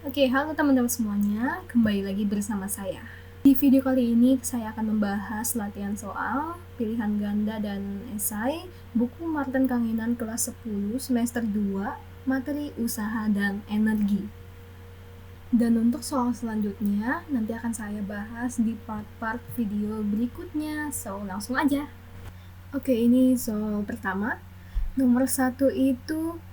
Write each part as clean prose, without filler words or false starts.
Oke, halo teman-teman semuanya, kembali lagi bersama saya. Di video kali ini saya akan membahas latihan soal, pilihan ganda dan esai, buku Martin Kanginan kelas 10 semester 2, materi usaha dan energi. Dan untuk soal selanjutnya, nanti akan saya bahas di part-part video berikutnya, so langsung aja. Oke, ini soal pertama. Nomor 1 itu,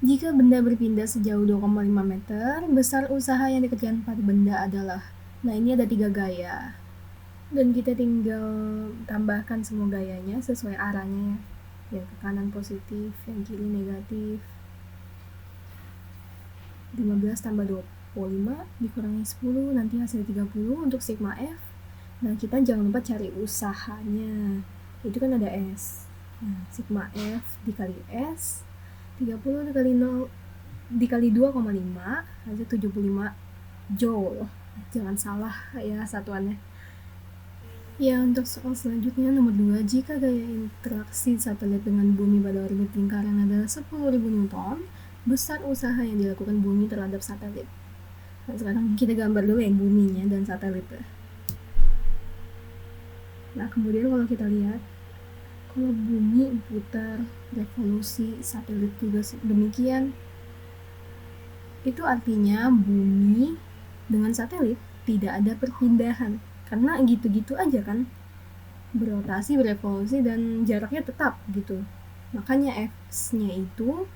jika benda berpindah sejauh 2,5 meter, besar usaha yang dikerjakan pada benda adalah. Nah, ini ada 3 gaya. Dan kita tinggal tambahkan semua gayanya sesuai arahnya ya. Yang ke kanan positif, yang kiri negatif. 15 tambah 25 dikurangi 10, nanti hasil 30 untuk sigma F. Nah, kita jangan lupa cari usahanya. Itu kan ada S. Nah, sigma F dikali S, 30 dikali 0 dikali 2,5 hasil 75 joule. Jangan salah ya satuannya. Ya, untuk soal selanjutnya nomor 2, jika gaya interaksi satelit dengan bumi pada orbit lingkaran adalah 10.000 Newton, besar usaha yang dilakukan bumi terhadap satelit. Nah, sekarang kita gambar dulu ya buminya dan satelitnya. Nah, kemudian kalau kita lihat, kalau bumi putar revolusi, satelit juga demikian. Itu artinya bumi dengan satelit tidak ada perpindahan, karena gitu-gitu aja kan, berotasi, berevolusi, dan jaraknya tetap gitu. Makanya F-nya itu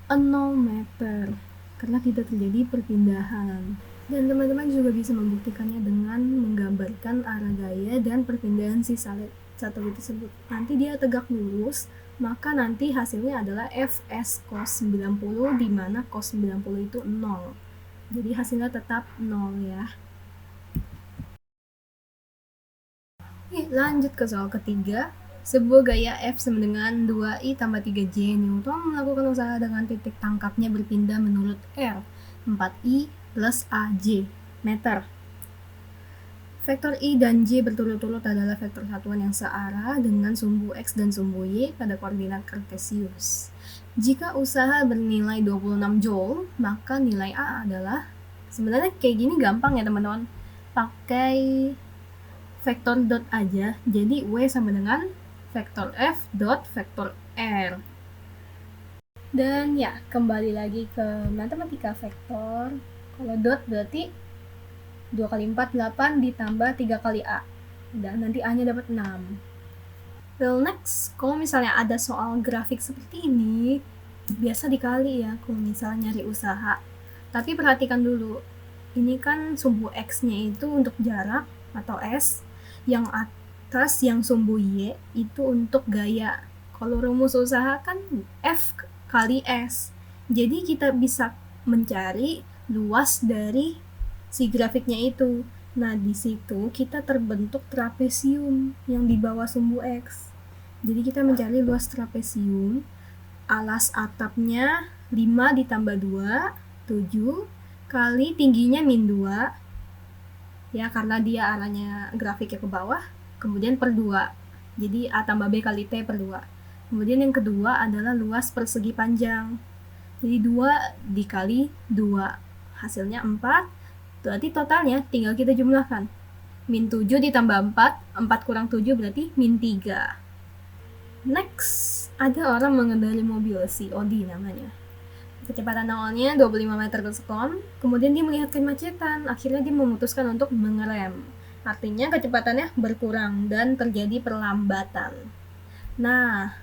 0 meter, karena tidak terjadi perpindahan. Dan teman-teman juga bisa membuktikannya dengan menggambarkan arah gaya dan perpindahan si satelit tersebut. Nanti dia tegak lurus, maka nanti hasilnya adalah Fs cos 90, di mana cos 90 itu 0. Jadi hasilnya tetap 0 ya. Oke, lanjut ke soal ketiga. Sebuah gaya F sama dengan 2I tambah 3J Newton melakukan usaha dengan titik tangkapnya berpindah menurut R, 4I plus AJ meter. Vektor I dan J berturut-turut adalah vektor satuan yang searah dengan sumbu X dan sumbu Y pada koordinat kartesius. Jika usaha bernilai 26 joule, maka nilai A adalah, sebenarnya kayak gini gampang ya teman-teman. Pakai vektor dot aja, jadi W sama dengan vektor F dot vektor R. Dan ya, kembali lagi ke matematika vektor. Kalau dot berarti 2 kali 4, 8 ditambah 3 kali A. Dan nanti A-nya dapat 6. Well, next, kalau misalnya ada soal grafik seperti ini, biasa dikali ya kalau misalnya nyari usaha. Tapi perhatikan dulu, ini kan sumbu X-nya itu untuk jarak atau S, yang atas yang sumbu Y itu untuk gaya. Kalau rumus usaha kan F kali S. Jadi kita bisa mencari luas dari si grafiknya itu. Nah, di situ kita terbentuk trapesium yang di bawah sumbu X. Jadi kita mencari luas trapesium, alas atapnya 5 ditambah 2, 7, kali tingginya min 2, ya karena dia arahnya grafiknya ke bawah, kemudian per 2. Jadi A tambah B kali T per 2. Kemudian yang kedua adalah luas persegi panjang. Jadi 2 dikali 2, hasilnya 4. Berarti totalnya tinggal kita jumlahkan. Min 7 ditambah 4, 4 kurang 7 berarti min 3. Next, ada orang mengendarai mobil COD namanya. Kecepatan awalnya 25 meter per sekon, kemudian dia melihat kemacetan, akhirnya dia memutuskan untuk mengerem. Artinya kecepatannya berkurang dan terjadi perlambatan. Nah,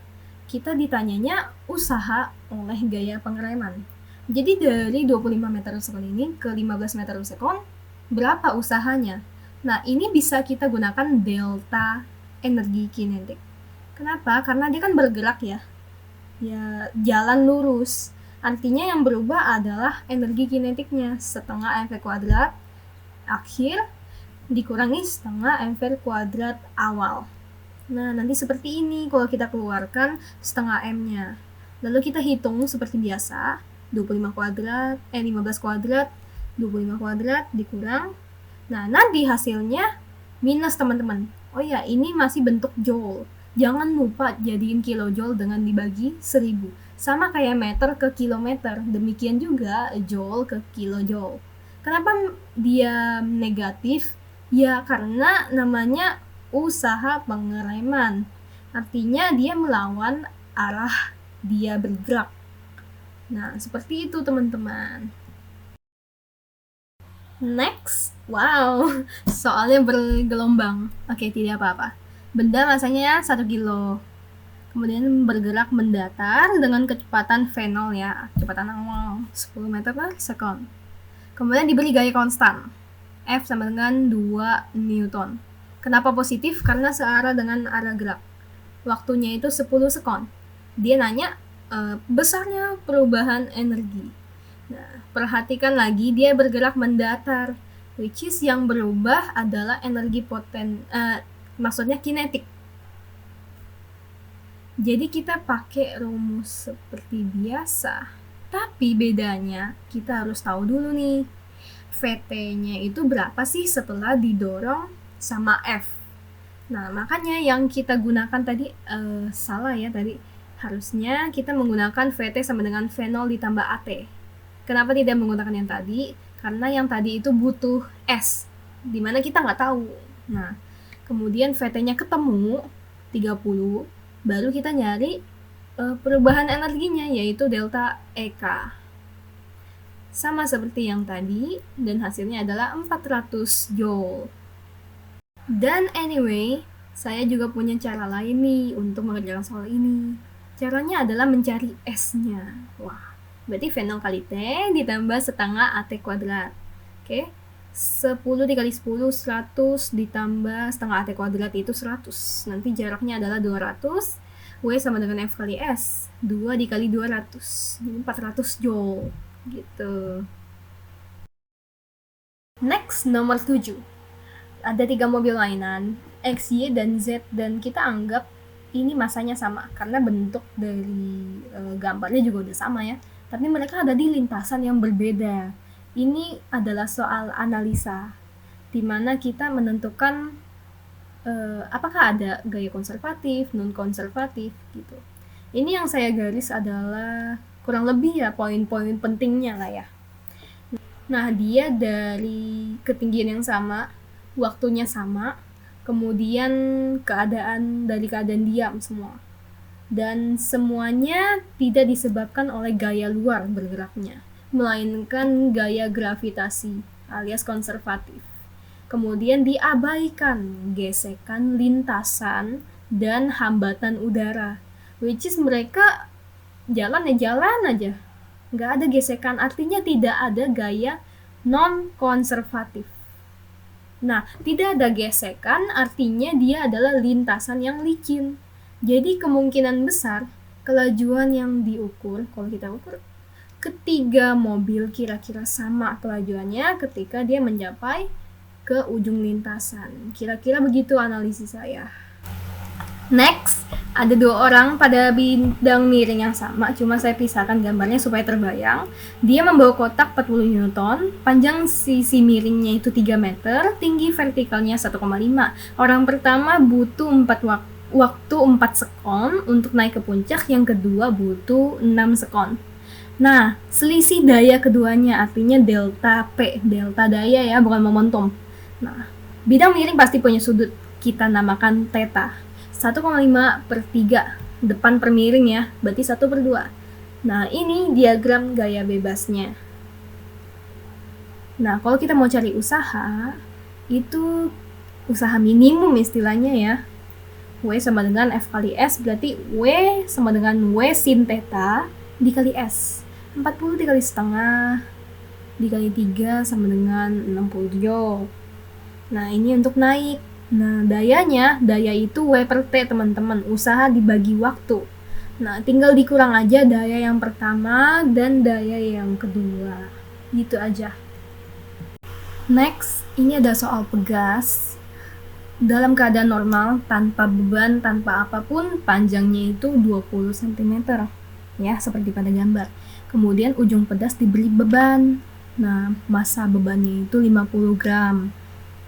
kita ditanyanya usaha oleh gaya pengereman. Jadi dari 25 meter per sekon ini ke 15 meter per sekon, berapa usahanya? Nah, ini bisa kita gunakan delta energi kinetik. Kenapa? Karena dia kan bergerak ya. Ya, jalan lurus. Artinya yang berubah adalah energi kinetiknya, setengah mv kuadrat akhir dikurangi setengah mv kuadrat awal. Nah, nanti seperti ini kalau kita keluarkan setengah M-nya. Lalu kita hitung seperti biasa, 15 kuadrat, 25 kuadrat dikurang. Nah, nanti hasilnya minus teman-teman. Oh ya, ini masih bentuk joule. Jangan lupa jadiin kilojoule dengan dibagi 1000. Sama kayak meter ke kilometer, demikian juga joule ke kilojoule. Kenapa dia negatif? Ya karena namanya usaha pengereman. Artinya dia melawan arah dia bergerak. Nah, seperti itu teman-teman. Next, wow, soalnya bergelombang. Oke, tidak apa-apa. Benda masanya 1 kilo. Kemudian bergerak mendatar dengan kecepatan V0 ya, kecepatan awal 10 meter per second. Kemudian diberi gaya konstan, F sama dengan 2 Newton. Kenapa positif? Karena searah dengan arah gerak. Waktunya itu 10 sekon. Dia nanya besarnya perubahan energi. Nah, perhatikan lagi dia bergerak mendatar, which is yang berubah adalah energi maksudnya kinetik. Jadi kita pakai rumus seperti biasa. Tapi bedanya kita harus tahu dulu nih, VT-nya itu berapa sih setelah didorong sama F. Nah, makanya yang kita gunakan tadi salah ya tadi. Harusnya kita menggunakan VT sama dengan V0 ditambah AT. Kenapa tidak menggunakan yang tadi? Karena yang tadi itu butuh S, dimana kita nggak tahu. Nah, kemudian VT-nya ketemu 30, baru kita nyari perubahan energinya, yaitu delta EK. Sama seperti yang tadi, dan hasilnya adalah 400 joule. Dan anyway, saya juga punya cara lain nih untuk mengerjakan soal ini. Caranya adalah mencari S-nya. Wah, berarti V0 kali T ditambah setengah AT kuadrat. Oke, 10 dikali 10, 100 ditambah setengah AT kuadrat itu 100. Nanti jaraknya adalah 200. W sama dengan F kali S. 2 dikali 200. Jadi 400 joule. Gitu. Next, nomor 7. Ada 3 mobil mainan, X, Y, dan Z, dan kita anggap ini masanya sama karena bentuk dari gambarnya juga udah sama ya, tapi mereka ada di lintasan yang berbeda. Ini adalah soal analisa di mana kita menentukan apakah ada gaya konservatif, non konservatif gitu. Ini yang saya garis adalah kurang lebih ya poin-poin pentingnya lah ya. Nah, dia dari ketinggian yang sama, waktunya sama, kemudian dari keadaan diam semua, dan semuanya tidak disebabkan oleh gaya luar bergeraknya, melainkan gaya gravitasi alias konservatif. Kemudian diabaikan gesekan lintasan dan hambatan udara, which is mereka jalan aja, nggak ada gesekan, artinya tidak ada gaya non konservatif. Nah, tidak ada gesekan artinya dia adalah lintasan yang licin. Jadi kemungkinan besar kelajuan yang diukur, kalau kita ukur, ketiga mobil kira-kira sama kelajuannya ketika dia mencapai ke ujung lintasan. Kira-kira begitu analisis saya. Next, ada 2 orang pada bidang miring yang sama, cuma saya pisahkan gambarnya supaya terbayang. Dia membawa kotak 40 Newton, panjang sisi miringnya itu 3 meter, tinggi vertikalnya 1,5. Orang pertama butuh 4 sekon untuk naik ke puncak, yang kedua butuh 6 sekon. Nah, selisih daya keduanya artinya delta P, delta daya ya, bukan momentum. Nah, bidang miring pasti punya sudut, kita namakan theta. 1,5 per 3 depan per miring ya, berarti 1 per 2. Nah, ini diagram gaya bebasnya. Nah, kalau kita mau cari usaha, itu usaha minimum istilahnya ya. W sama dengan F kali S, berarti W sama dengan W sin theta dikali S. 40 dikali setengah dikali 3 sama dengan 60 joule. Nah, ini untuk naik. Nah, daya itu W per T teman-teman, usaha dibagi waktu. Nah, tinggal dikurang aja daya yang pertama dan daya yang kedua. Gitu aja. Next, ini ada soal pegas. Dalam keadaan normal, tanpa beban, tanpa apapun, panjangnya itu 20 cm. Ya, seperti pada gambar. Kemudian ujung pedas diberi beban. Nah, massa bebannya itu 50 gram.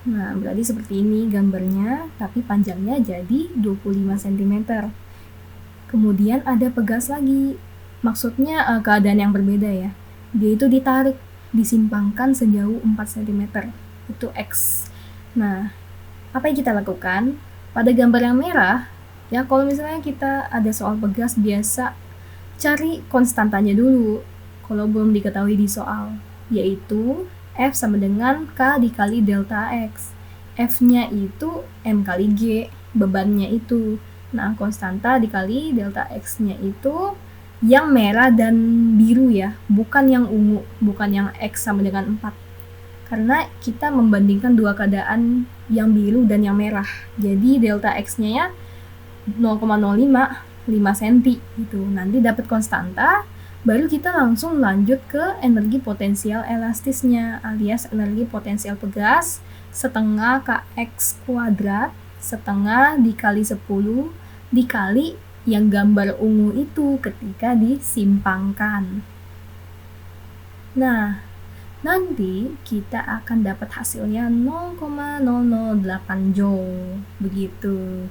Nah, berarti seperti ini gambarnya, tapi panjangnya jadi 25 cm. Kemudian ada pegas lagi. Maksudnya keadaan yang berbeda ya. Dia itu ditarik, disimpangkan sejauh 4 cm. Itu X. Nah, apa yang kita lakukan? Pada gambar yang merah, ya kalau misalnya kita ada soal pegas, biasa cari konstantanya dulu kalau belum diketahui di soal, yaitu F sama dengan K dikali delta X. F-nya itu M kali G, bebannya itu. Nah, konstanta dikali delta X-nya itu yang merah dan biru ya, bukan yang ungu, bukan yang X sama dengan 4. Karena kita membandingkan dua keadaan yang biru dan yang merah. Jadi delta X-nya ya 0,05 cm gitu. Nanti dapat konstanta, baru kita langsung lanjut ke energi potensial elastisnya alias energi potensial pegas setengah Kx kuadrat setengah dikali 10 dikali yang gambar ungu itu ketika disimpangkan. Nah, nanti kita akan dapat hasilnya 0,008 joule begitu.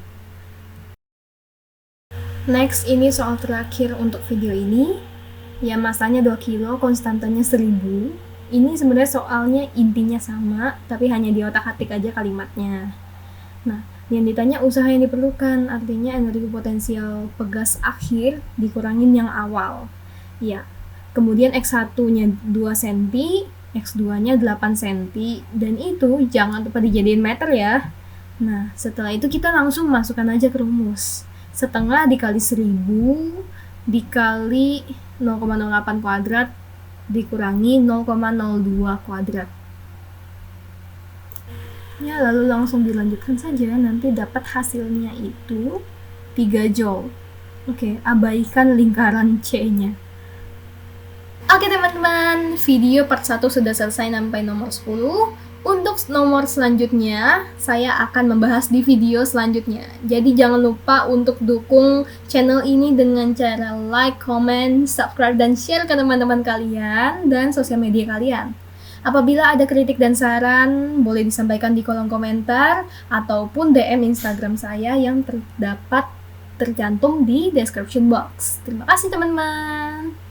Next, ini soal terakhir untuk video ini. Ya, masanya 2 kilo, konstantanya 1000. Ini sebenarnya soalnya intinya sama, tapi hanya di otak-atik aja kalimatnya. Nah, yang ditanya usaha yang diperlukan, artinya energi potensial pegas akhir dikurangin yang awal. Ya, kemudian X1-nya 2 cm, X2-nya 8 cm, dan itu jangan lupa dijadiin meter ya. Nah, setelah itu kita langsung masukkan aja ke rumus. Setengah dikali 1000 dikali 0,08 kuadrat dikurangi 0,02 kuadrat. Ya, lalu langsung dilanjutkan saja, nanti dapat hasilnya itu 3 joule. Oke, abaikan lingkaran C-nya. Oke teman-teman, video part 1 sudah selesai sampai nomor 10. Untuk nomor selanjutnya, saya akan membahas di video selanjutnya. Jadi jangan lupa untuk dukung channel ini dengan cara like, comment, subscribe, dan share ke teman-teman kalian dan sosial media kalian. Apabila ada kritik dan saran, boleh disampaikan di kolom komentar ataupun DM Instagram saya yang tercantum di description box. Terima kasih teman-teman.